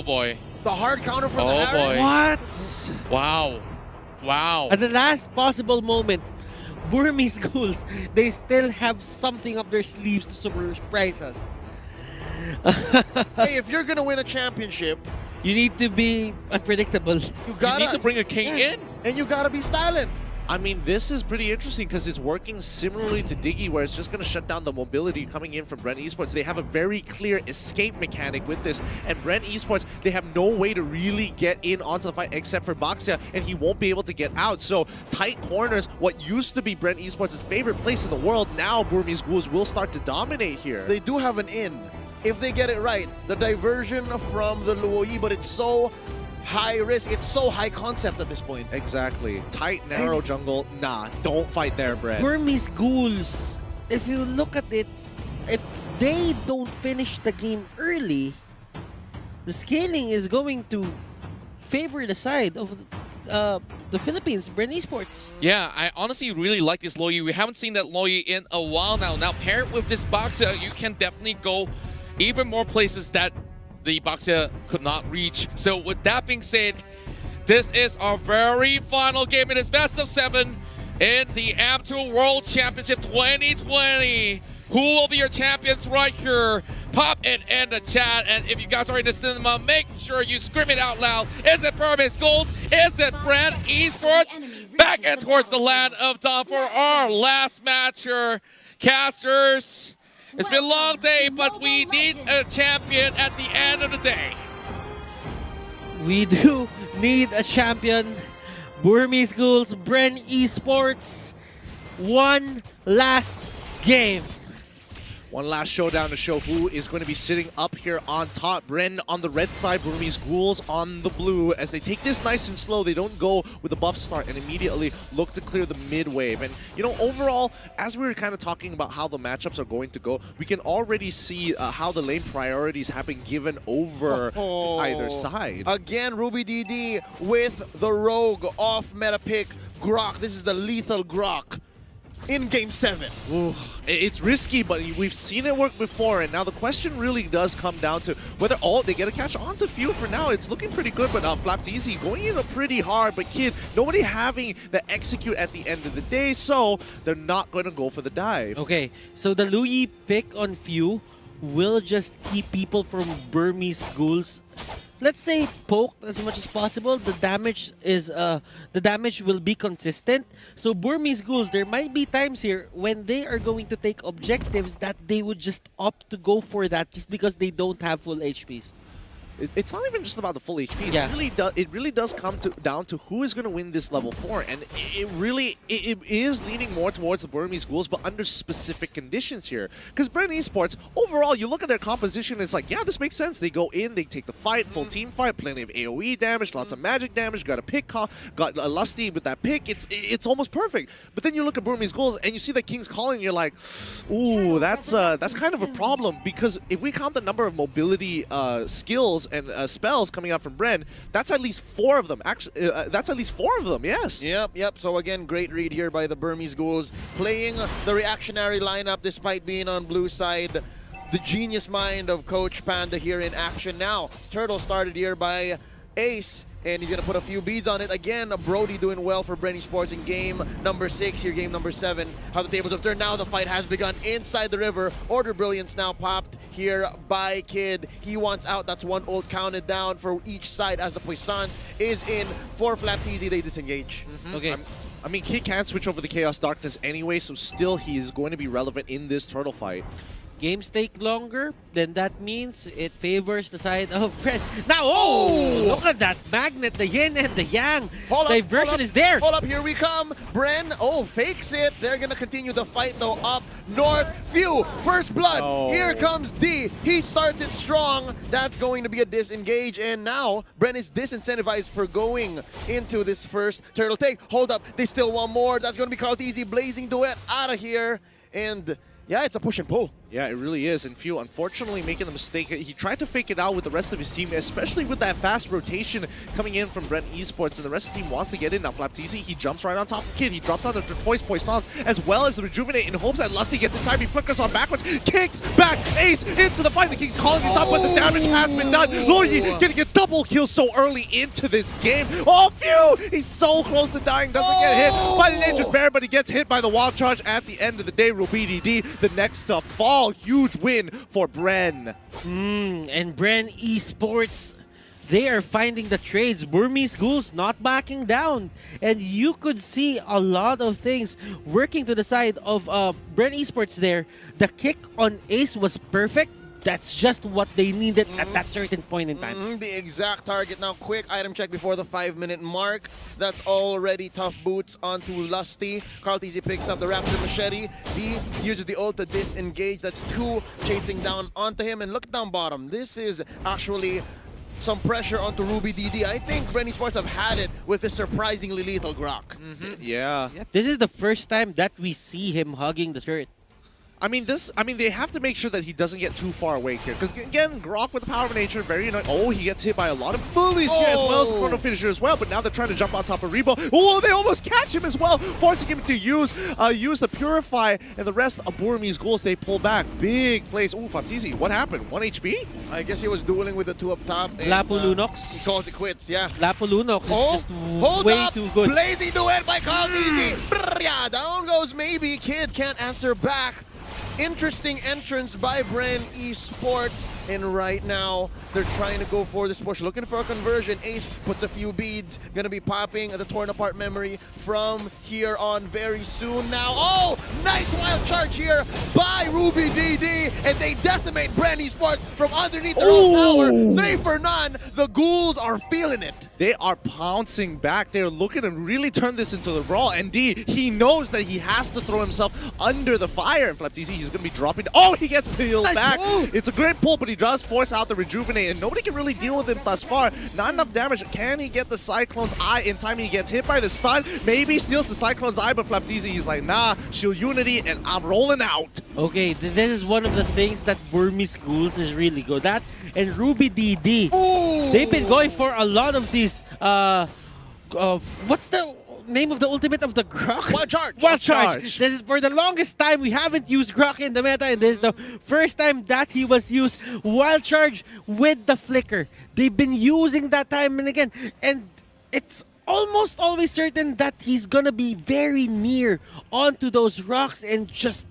Oh boy. The hard counter for the Oh Harris. boy. What? Wow. Wow. At the last possible moment, Burmese Ghouls, they still have something up their sleeves to surprise us. Hey, if you're gonna win a championship, You need to be unpredictable. you You gotta need to bring a king in. and you gotta be styling. I mean, this is pretty interesting because it's working similarly to Diggy, where it's just going to shut down the mobility coming in from Bren ESports. They have a very clear escape mechanic with this, and Bren ESports, they have no way to really get in onto the fight except for Baxia, and he won't be able to get out. So tight corners, what used to be Bren ESports' favorite place in the world, now Burmese Ghouls will start to dominate here. They do have an in if they get it right. The diversion from the Luoyi, but it's so high risk, it's so high concept at this point. Exactly. Tight, narrow jungle. Nah, don't fight there, Bren. Burmese Ghouls, if you look at it, if they don't finish the game early, the scaling is going to favor the side of the Philippines, Bren ESports. Yeah, I honestly really like this Loyi. We haven't seen that Loyi in a while now. Now, paired with this Baxia, you can definitely go even more places that the Baxia could not reach. So with that being said, this is our very final game. It is best of 7 in the AM2 World Championship 2020. Who will be your champions right here? Pop it in the chat. And if you guys are in the cinema, make sure you scream it out loud. Is it Burmese Ghouls? Is it Bren ESports? Back and towards the land of dawn for our last match here. Casters, it's been a long day, but we need a champion at the end of the day. We do need a champion. Burmese Ghouls, Bren ESports. One last game. One last showdown to show who is going to be sitting up here on top. Bren on the red side, Burmese Ghouls on the blue. As they take this nice and slow, they don't go with a buff start and immediately look to clear the mid wave. And, you know, overall, as we were kind of talking about how the matchups are going to go, we can already see how the lane priorities have been given over to either side. Again, Ruby DD with the rogue off meta pick, Grok. This is the lethal Grok in Game 7. Ooh, it's risky, but we've seen it work before, and now the question really does come down to whether they get a catch onto Few. For now, it's looking pretty good, but Flapteezy going in pretty hard, but Kid, nobody having the execute at the end of the day, so they're not going to go for the dive. Okay, so the Luyi pick on Few will just keep people from Burmese Ghouls, let's say, poked as much as possible. The damage will be consistent. So Burmese Ghouls, there might be times here when they are going to take objectives that they would just opt to go for that just because they don't have full HPs. It's not even just about the full HP. Yeah. It really does come down to who is going to win this level 4, and it is leaning more towards the Burmese Ghouls, but under specific conditions here. Because Bren ESports, overall, you look at their composition, it's like, yeah, this makes sense. They go in, they take the fight, full team fight, plenty of AOE damage, lots of magic damage, got a pick, got a Lusty with that pick. It's almost perfect. But then you look at Burmese Ghouls and you see the King's Calling, and you're like, ooh, that's kind of a problem, because if we count the number of mobility skills and spells coming out from Bren, that's at least 4 of them. Actually, that's at least 4 of them, yes. Yep. So again, great read here by the Burmese Ghouls, playing the reactionary lineup despite being on blue side. The genius mind of Coach Panda here in action now. Turtle started here by Ace, and he's going to put a few beads on it. Again, Brody doing well for Bren ESports in game number 6, here game number 7. How the tables have turned now, the fight has begun inside the river. Order Brilliance now popped here by Kid. He wants out, that's 1 ult counted down for each side as the Puissance is in. For Flapteezy, they disengage. Okay. I mean, Kid can't switch over the Chaos Darkness anyway, so still he is going to be relevant in this turtle fight. Games take longer, then that means it favors the side of Bren. Now, oh! Look at that magnet, the yin and the yang. Diversion is there. Hold up, here we come. Bren, fakes it. They're going to continue the fight, though, up north. Few, first blood. Here comes D. He starts it strong. That's going to be a disengage, and now Bren is disincentivized for going into this first turtle take. Hold up, they still want more. That's going to be called easy. Blazing Duet out of here, and yeah, it's a push and pull. Yeah, it really is. And Few, unfortunately, making the mistake. He tried to fake it out with the rest of his team, especially with that fast rotation coming in from Bren ESports, and the rest of the team wants to get in. Now, Flapteezy, he jumps right on top of Kid. He drops out of the Toys Poissons, as well as the Rejuvenate, in hopes that Lusty gets in time. He flickers on backwards, kicks back, Ace into the fight. The King's calling is up, but the damage has been done. Loyi getting a double kill so early into this game. Oh, Few! He's so close to dying, doesn't get hit by the Nature's Bear, but he gets hit by the Wild Charge at the end of the day. RubyDD, the next to fall. Huge win for Bren. And Bren ESports, they are finding the trades. Burmese Ghouls not backing down. And you could see a lot of things working to the side of Bren ESports there. The kick on Ace was perfect. That's just what they needed at that certain point in time. The exact target. Now, quick item check before the 5-minute mark. That's already tough boots onto Lusty. CarlTZ picks up the Raptor Machete. D uses the ult to disengage. That's 2 chasing down onto him. And look down bottom. This is actually some pressure onto RubyDD. I think Bren ESports have had it with this surprisingly lethal Grok. Yeah. This is the first time that we see him hugging the turret. I mean, they have to make sure that he doesn't get too far away here. Because, again, Grok with the power of nature, very annoying. Oh, he gets hit by a lot of bullies here, as well as the chrono finisher as well. But now they're trying to jump on top of Rebo. Oh, they almost catch him as well, forcing him to use the Purify. And the rest of Burmese Ghouls, they pull back. Big plays. Ooh, Flapteezy, what happened? 1 HP? I guess he was dueling with the 2 up top. And, Lapulunox. he calls it quits, yeah. Lapulunox is just way too good. Blazing duet by CarlTZ. Yeah, down goes maybe. Kid can't answer back. Interesting entrance by Bren ESports, and right now they're trying to go for this push, looking for a conversion. Ace puts a few beads, gonna be popping the torn apart memory from here on very soon now. Oh, nice wild charge here by RubyDD, and they decimate Bren ESports from underneath their own tower. 3 for none. The Ghouls are feeling it. They are pouncing back. They're looking to really turn this into the brawl. And D, he knows that he has to throw himself under the fire. And Flapteezy, he's going to be dropping. Oh, he gets peeled back. Move. It's a great pull, but he does force out the Rejuvenate. And nobody can really deal with him thus far. Not enough damage. Can he get the Cyclone's Eye in time? He gets hit by the stun. Maybe steals the Cyclone's Eye, but Flapteezy, he's like, nah, shield unity, and I'm rolling out. Okay, this is one of the things that Burmese Ghouls is really good at. And RubyDD, they've been going for a lot of these, what's the name of the ultimate of the Grok? Wild charge. Wild charge. This is for the longest time we haven't used Grok in the meta, and this is the first time that he was used. Wild charge with the flicker. They've been using that time and again, and it's almost always certain that he's gonna be very near onto those rocks and just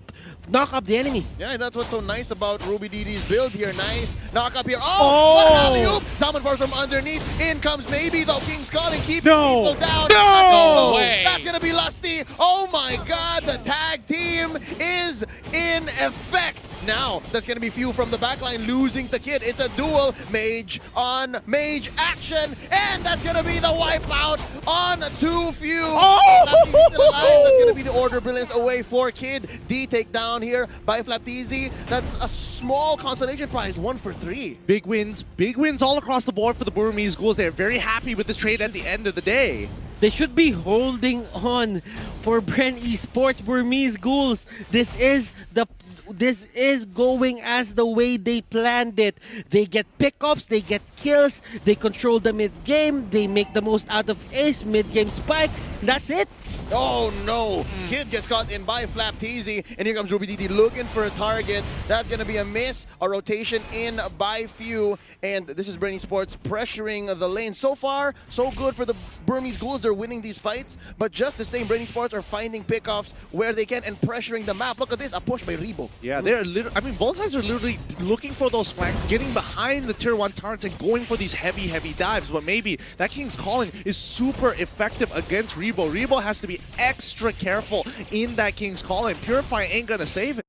knock up the enemy. Yeah, that's what's so nice about RubyDD's build here. Nice knock up here. Oh! What an alley-oop! Summon force from underneath. In comes maybe though King's Calling, keeping people down. No way! That's gonna be Lusty. Oh my God! The tag team is in effect. Now, that's going to be Few from the backline losing the Kid. It's a duel, mage on mage action, and that's going to be the wipeout on 2 Few. Oh! Flapteezy still alive. That's going to be the Order Brilliance away for Kid. D take down here by Flapteezy. That's a small consolation prize, 1 for 3. Big wins all across the board for the Burmese Ghouls. They're very happy with this trade at the end of the day. They should be holding on for Bren ESports. Burmese Ghouls, this is going as the way they planned it. They get pickups, they get kills, they control the mid-game, they make the most out of Ace, mid-game spike. That's it. Oh no! Kid gets caught in by Flapteezy, and here comes RubyDD looking for a target. That's gonna be a miss. A rotation in by Few, and this is Bren ESports pressuring the lane. So far, so good for the Burmese Ghouls. They're winning these fights, but just the same, Bren ESports are finding pickoffs where they can and pressuring the map. Look at this, a push by Rebo. Yeah, they're literally, I mean, both sides are literally looking for those flanks, getting behind the tier 1 turrets and going for these heavy dives. But maybe that King's Calling is super effective against Rebo. Rebo has to be extra careful in that King's Calling. Purify ain't gonna save it.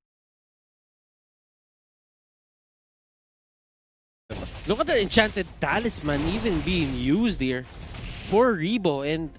Look at the Enchanted Talisman even being used here for Rebo, and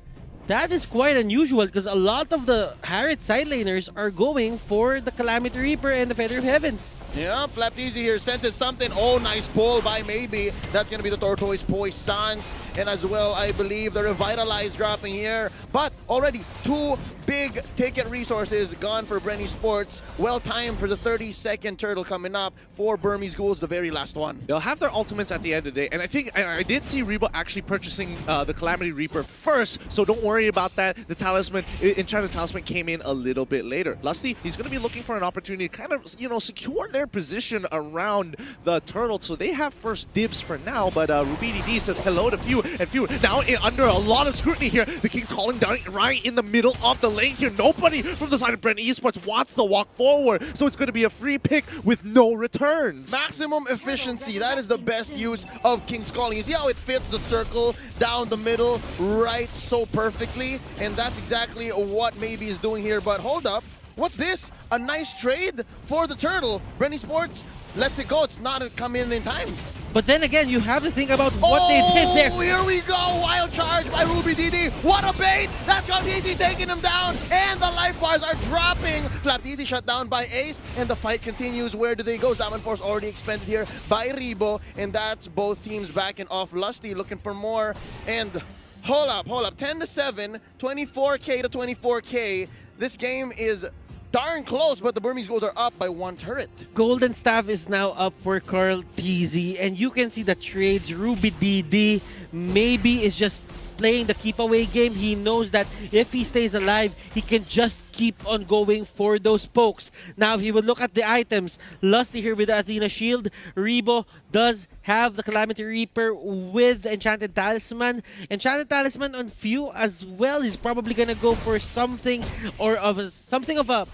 that is quite unusual because a lot of the Harriet side laners are going for the Calamity Reaper and the Feather of Heaven. Yeah, Flapteezy here senses something. Oh, nice pull by maybe. That's going to be the Tortoise Poissons. And as well, I believe the Revitalize dropping here. But already 2 big big ticket resources gone for Bren ESports. Well timed for the 30-second turtle coming up for Burmese Ghouls, the very last one. They'll have their ultimates at the end of the day, and I think I did see Rebo actually purchasing the Calamity Reaper first, so don't worry about that. The Talisman, Enchanted Talisman came in a little bit later. Lusty, he's going to be looking for an opportunity to kind of, you know, secure their position around the turtle, so they have first dibs for now, but Rubini D says hello to Few, and Few now under a lot of scrutiny here. The King's calling down right in the middle of the lane here. Nobody from the side of Bren ESports wants to walk forward, so it's going to be a free pick with no returns. Maximum efficiency, that is the best use of King's Calling. You see how it fits the circle down the middle right so perfectly? And that's exactly what Maybe is doing here. But hold up, what's this? A nice trade for the turtle. Bren ESports lets it go. It's not coming in time. But then again, you have to think about what they did there. Here we go. Wild charge by Ruby DD. What a bait. That's got DD taking him down. And the life bars are dropping. Flap DD shut down by Ace. And the fight continues. Where do they go? Zaman Force already expended here by Rebo. And that's both teams backing off. Lusty looking for more. And hold up. 10-7. 24K to 24K. This game is darn close, but the Burmese Ghouls are up by 1 turret. Golden Staff is now up for Carl TZ, and you can see the trades. Ruby DD maybe is just playing the keep away game. He knows that if he stays alive, he can just keep on going for those pokes. Now, if you would look at the items, Lusty here with the Athena Shield. Rebo does have the Calamity Reaper with the Enchanted Talisman. Enchanted Talisman on Few as well. He's probably gonna go for something or something of a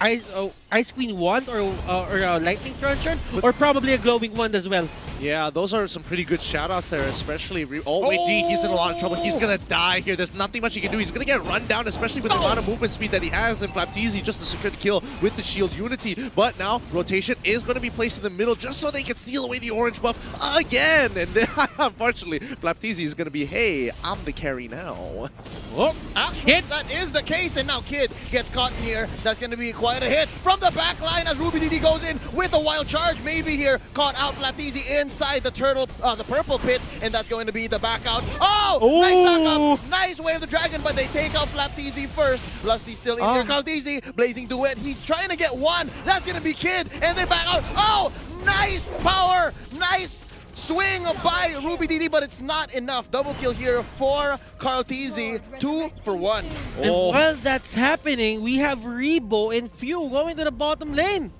Ice Queen wand or a Lightning Truncheon, or probably a Glowing Wand as well. Yeah, those are some pretty good shoutouts there, especially... Oh, wait, D, he's in a lot of trouble. He's going to die here. There's nothing much he can do. He's going to get run down, especially with the amount of movement speed that he has, and Flapteezy just to secure the kill with the shield unity. But now, rotation is going to be placed in the middle just so they can steal away the orange buff again. And then, unfortunately, Flapteezy is going to be, hey, I'm the carry now. Oh, actually, that is the case, and now Kid gets caught in here. That's going to be quite a hit from the back line as Ruby DD goes in with a wild charge. Maybe here, caught out Flapteezy inside the turtle, the purple pit, and that's going to be the back out. Oh, nice knock up, nice way of the dragon, but they take out Flapteezy first. Lusty still in here. Kalteezy, blazing duet. He's trying to get one. That's going to be Kid, and they back out. Oh, nice power, nice swing by Ruby DD, but it's not enough. Double kill here for Kalteezy, 2 for 1. And while that's happening, we have Rebo and Few going to the bottom lane.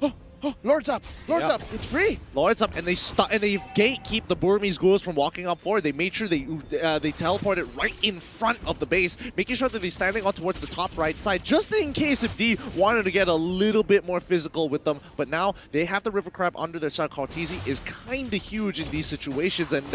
Oh, Lord's up, Lord's up, it's free. Lord's up, and they gatekeep the Burmese Ghouls from walking up forward. They made sure they teleported right in front of the base, making sure that they're standing on towards the top right side, just in case if D wanted to get a little bit more physical with them. But now they have the River Crab under their side. Kalteezy is kind of huge in these situations, and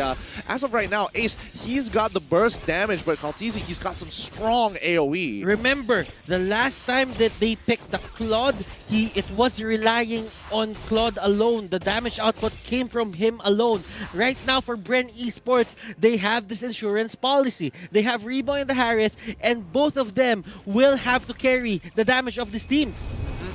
as of right now, Ace, he's got the burst damage, but Kalteezy, he's got some strong AoE. Remember, the last time that they picked the Claude, it was relying on Claude alone. The damage output came from him alone. Right now for Bren ESports, they have this insurance policy. They have Rebo and the Harith, and both of them will have to carry the damage of this team.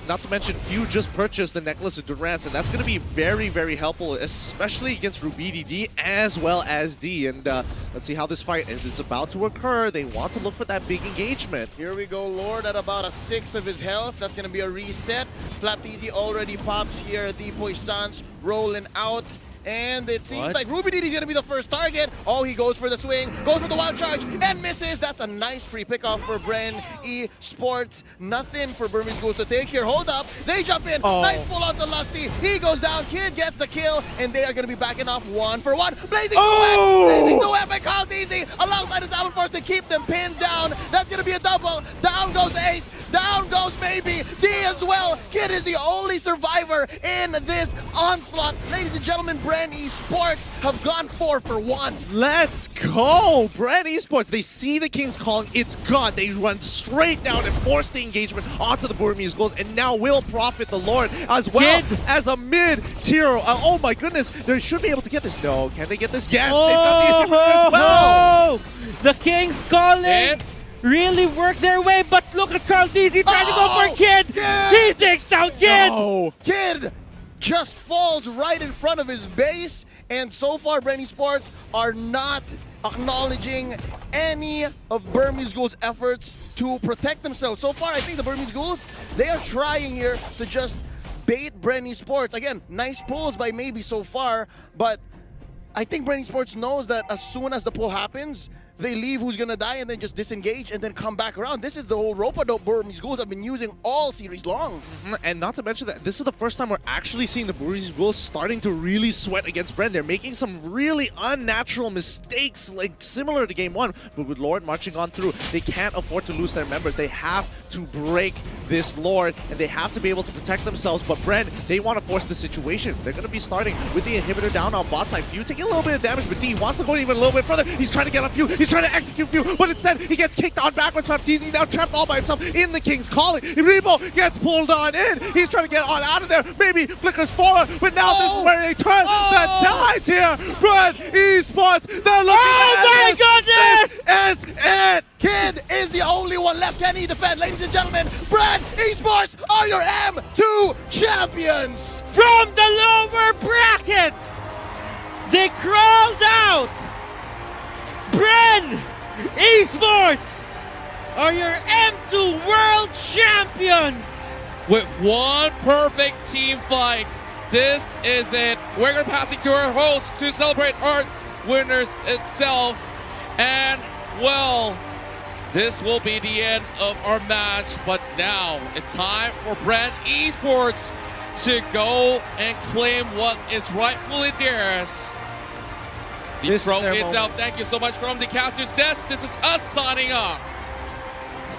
Not to mention, Few just purchased the Necklace of Durance, and that's going to be very, very helpful, especially against Rubini D as well as D. And let's see how this fight is. It's about to occur. They want to look for that big engagement. Here we go, Lord at about 1/6 of his health. That's going to be a reset. Flapteezy already pops here. The Poissons rolling out. And it seems like Ruby DD is going to be the first target. Oh, he goes for the swing, goes for the wild charge, and misses. That's a nice free pickoff for Bren ESports. Nothing for Burmese Ghouls to take here. Hold up. They jump in. Nice pull out to Lusty. He goes down. Kid gets the kill, and they are going to be backing off 1 for 1. Blazing duet. Blazing duet by Kalteezy alongside his Zaman Force to keep them pinned down. That's going to be a double. Down goes Ace. Down goes Maybe. D as well. Kid is the only survivor in this onslaught. Ladies and gentlemen, Bren ESports have gone 4 for 1. Let's go! Bren ESports, they see the King's calling, it's gone. They run straight down and force the engagement onto the Burmese Ghouls, and now will profit the Lord as well as a mid-tier. Oh my goodness, they should be able to get this. No, can they get this? Yes, they've got the as well. The King's calling really worked their way, but look at Kalteezy trying to go for Kid. He takes down Kid. Kid just falls right in front of his base, And so far, Bren ESports are not acknowledging any of Burmese Ghouls' efforts to protect themselves. So far, I think the Burmese Ghouls, they are trying here to just bait Bren ESports. Again, nice pulls by maybe so far, but I think Bren ESports knows that as soon as the pull happens, they leave who's gonna die and then just disengage and then come back around. This is the whole rope-a-dope Burmese Ghouls have been using all series long. And not to mention that this is the first time we're actually seeing the Burmese Ghouls starting to really sweat against Bren. They're making some really unnatural mistakes, like similar to game 1, but with Lord marching on through, they can't afford to lose their members. They have to break this Lord, and they have to be able to protect themselves. But Bren, they want to force the situation. They're going to be starting with the inhibitor down on bot side. Few taking a little bit of damage, but D wants to go even a little bit further. He's trying to get on Few. He's trying to execute Few, but instead he gets kicked on backwards. Baptiste now trapped all by himself in the King's Calling. Rebo gets pulled on in. He's trying to get on out of there. Maybe flickers forward, but now this is where they turn the tides here. Bren ESports, they're looking my goodness! This is it! Kid is the only one left. Can he defend? Ladies and gentlemen, Bren ESports are your M2 champions! From the lower bracket, they crawled out. Bren ESports are your M2 World Champions! With one perfect team fight, this is it. We're going to pass it to our host to celebrate our winners itself. And, well, this will be the end of our match, but now it's time for Bren ESports to go and claim what is rightfully theirs. The trophy itself. Thank you so much from the caster's desk. This is us signing off.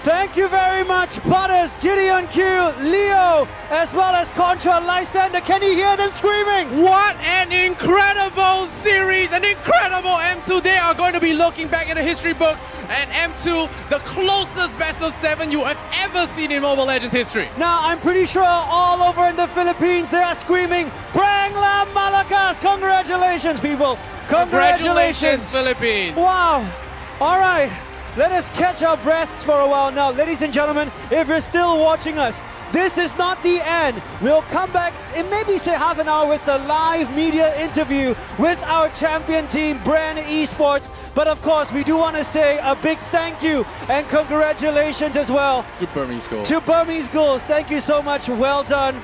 Thank you very much, Butters, Gideon Q, Leo, as well as Contra, Lysander. Can you hear them screaming? What an incredible series, an incredible M2. They are going to be looking back in the history books at M2, the closest best of 7 you have ever seen in Mobile Legends history. Now, I'm pretty sure all over in the Philippines, they are screaming, Brang La Malakas! Congratulations, people! Congratulations, Philippines! Wow! All right. Let us catch our breaths for a while now. Ladies and gentlemen, if you're still watching us, this is not the end. We'll come back in maybe say half an hour with a live media interview with our champion team, Bren ESports. But of course, we do want to say a big thank you and congratulations as well To Burmese Ghouls. to Burmese Ghouls. Thank you so much. Well done.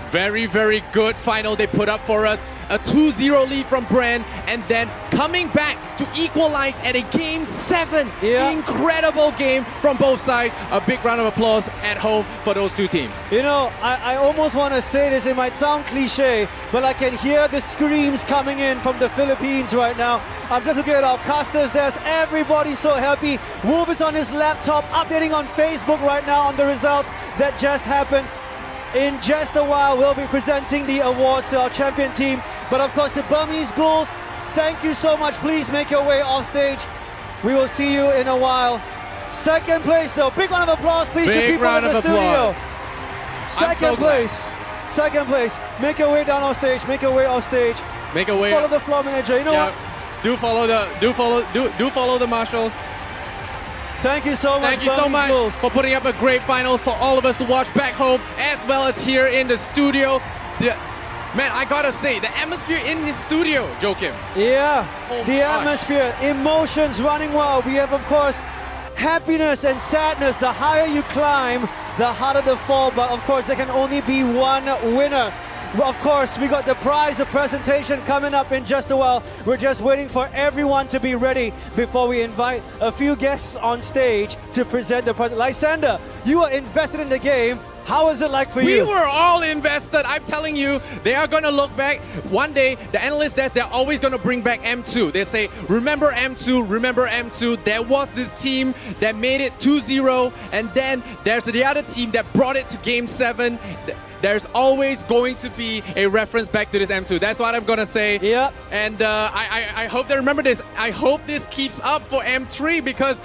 Very, very good final they put up for us. A 2-0 lead from Bren, and then coming back to equalize at a Game 7. Yeah. Incredible game from both sides. A big round of applause at home for those two teams. You know, I almost want to say this, it might sound cliche, but I can hear the screams coming in from the Philippines right now. I'm just looking at our casters desk, everybody's so happy. Wolf is on his laptop, updating on Facebook right now on the results that just happened. In just a while, we'll be presenting the awards to our champion team. But of course, the Burmese Ghouls, thank you so much. Please make your way off stage. We will see you in a while. Second place, though. Big round of applause, please, to Big people round in the of studio. applause. Second place. Second place. Make your way down on stage. Make your way off stage. Make a way Follow up. the floor manager. You know Yeah. what? Do follow the marshals. Thank you so much. Thank you so Burmese much Ghouls. for putting up a great finals for all of us to watch back home as well as here in the studio. Man, I gotta say, the atmosphere in the studio, Joakim. Yeah, Oh the gosh. atmosphere, emotions running wild. We have, of course, happiness and sadness. The higher you climb, the harder the fall. But of course, there can only be one winner. Of course, we got the prize, the presentation coming up in just a while. We're just waiting for everyone to be ready before we invite a few guests on stage to present the present. Lysander, you are invested in the game. How is it like for you? We were all invested. I'm telling you, they are going to look back. One day, the analyst desk, they're always going to bring back M2. They say, remember M2, remember M2. There was this team that made it 2-0, and then there's the other team that brought it to Game 7. There's always going to be a reference back to this M2. That's what I'm going to say. Yeah. And I hope they remember this. I hope this keeps up for M3 because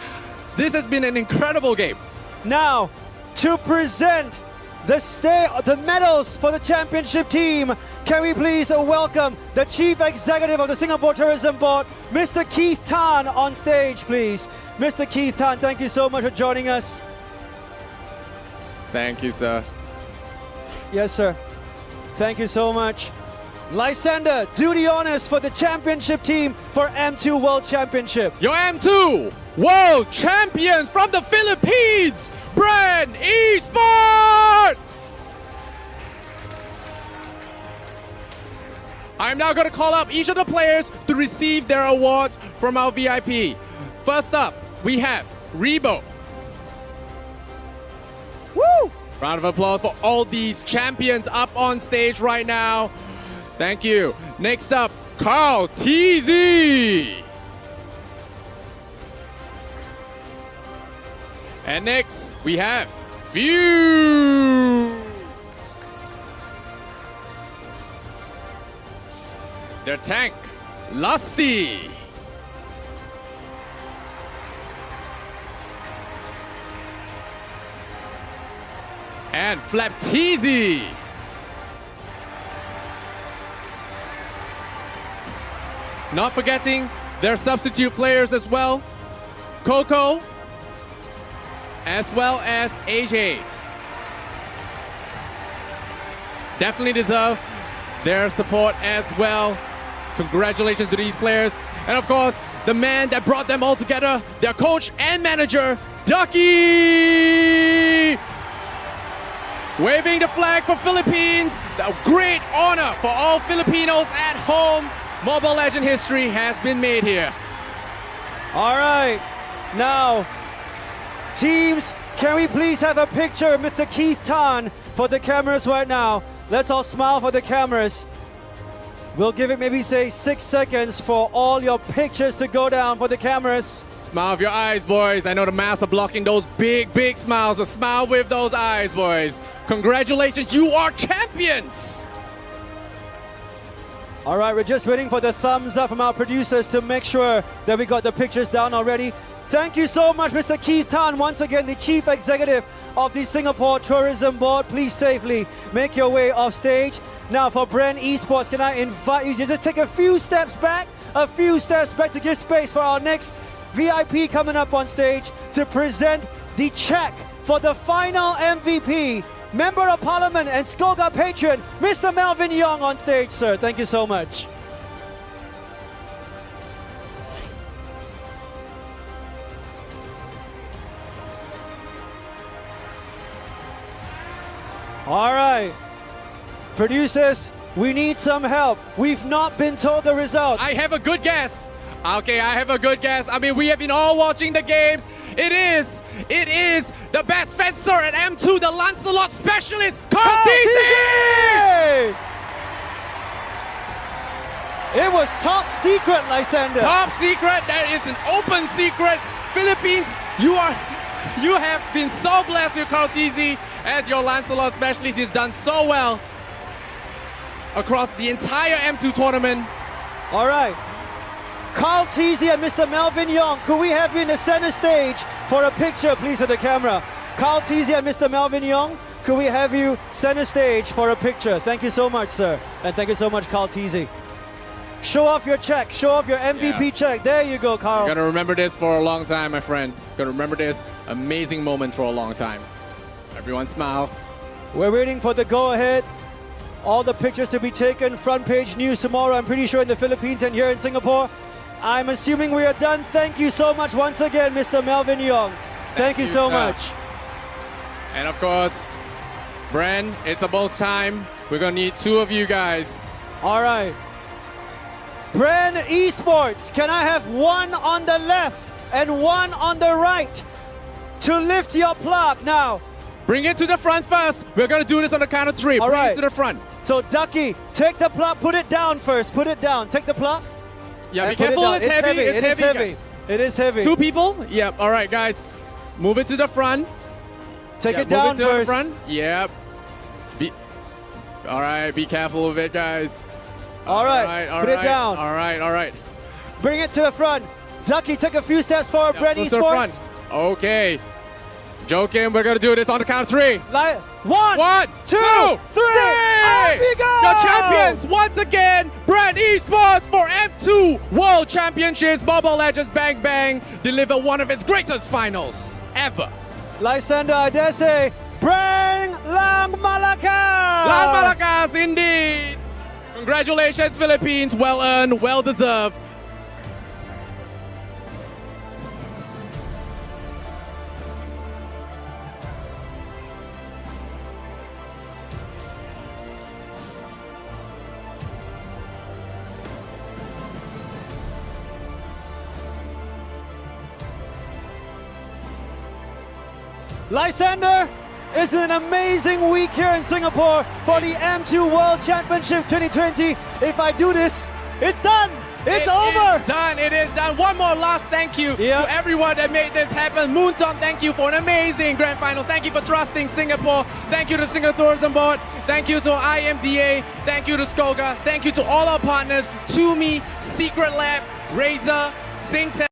this has been an incredible game. Now, to present the medals for the championship team, can we please welcome the Chief Executive of the Singapore Tourism Board, Mr. Keith Tan, on stage, please. Mr. Keith Tan, thank you so much for joining us. Thank you, sir. Yes, sir. Thank you so much. Lysander, do the honors for the championship team for M2 World Championship. Your M2 World Champions from the Philippines, Bren ESports! I'm now going to call up each of the players to receive their awards from our VIP. First up, we have Rebo. Woo! Round of applause for all these champions up on stage right now. Thank you. Next up, Carl TZ. And next, we have View. Their tank, Lusty. And Flapteezy. Not forgetting their substitute players as well, Coco, as well as AJ. Definitely deserve their support as well. Congratulations to these players. And of course, the man that brought them all together, their coach and manager, Ducky! Waving the flag for Philippines, a great honor for all Filipinos at home. Mobile Legend history has been made here. All right, now, teams, can we please have a picture of Mr. Keith Tan for the cameras right now? Let's all smile for the cameras. We'll give it maybe say 6 seconds for all your pictures to go down for the cameras. Smile with your eyes, boys. I know the masks are blocking those big, big smiles, so smile with those eyes, boys. Congratulations, you are champions! All right, we're just waiting for the thumbs up from our producers to make sure that we got the pictures down already. Thank you so much, Mr. Keith Tan, once again, the Chief Executive of the Singapore Tourism Board. Please safely make your way off stage. Now for Bren ESports, can I invite you to just take a few steps back to give space for our next VIP coming up on stage to present the check for the final MVP, Member of Parliament and Skoga patron, Mr. Melvin Young on stage, sir. Thank you so much. All right. Producers, we need some help. We've not been told the results. I have a good guess. Okay, I have a good guess. I mean, we have been all watching the games. It is the best fencer at M2, the Lancelot specialist, Carl TZ! It was top secret, Lysander. Top secret, that is an open secret. Philippines, you have been so blessed with Carl TZ as your Lancelot specialist. He's done so well across the entire M2 tournament. All right. Carl TZ and Mr. Melvin Young, could we have you in the center stage for a picture, please, with the camera? Carl TZ and Mr. Melvin Young, could we have you center stage for a picture? Thank you so much, sir. And thank you so much, Carl TZ. Show off your check. Show off your MVP check. There you go, Carl. You're gonna remember this for a long time, my friend. Gonna remember this amazing moment for a long time. Everyone smile. We're waiting for the go-ahead. All the pictures to be taken. Front page news tomorrow, I'm pretty sure, in the Philippines and here in Singapore. I'm assuming we are done. Thank you so much once again, Mr. Melvin Young. Thank you so much. And of course, Bren, it's almost time. We're gonna need two of you guys. All right. Bren ESports, can I have one on the left and one on the right to lift your plaque now? Bring it to the front first. We're gonna do this on the count of three. All Bring right. it to the front. So Ducky, take the plaque, put it down first. Put it down. Take the plaque. Yeah, be and put it careful. down. It's heavy. It's It is heavy. It is heavy. Two people? Yep. All right, guys. Move it to the front. Take it Move down it to first. the front. Yep. All right, be careful of it, guys. All right, put it down. All right. Bring it to the front. Ducky, take a few steps forward, Bren Move to the front. ESports. Okay. Joking, we're gonna do this on the count of three. One, two, three. Off we go! Your champions once again, Bren ESports for M2 World Championships. Mobile Legends Bang Bang deliver one of its greatest finals ever. Lysander, I dare say, Bren Lang Malakas! Lang Malakas, indeed. Congratulations, Philippines. Well earned, well deserved. Lysander, it's been an amazing week here in Singapore for the M2 World Championship 2020. If I do this, it's done. It's over. It's done. It is done. One more last thank you to everyone that made this happen. Moonton, thank you for an amazing grand finals. Thank you for trusting Singapore. Thank you to Singapore Tourism Board. Thank you to IMDA. Thank you to Skoga. Thank you to all our partners, Tumi, Secret Lab, Razer, Singtel.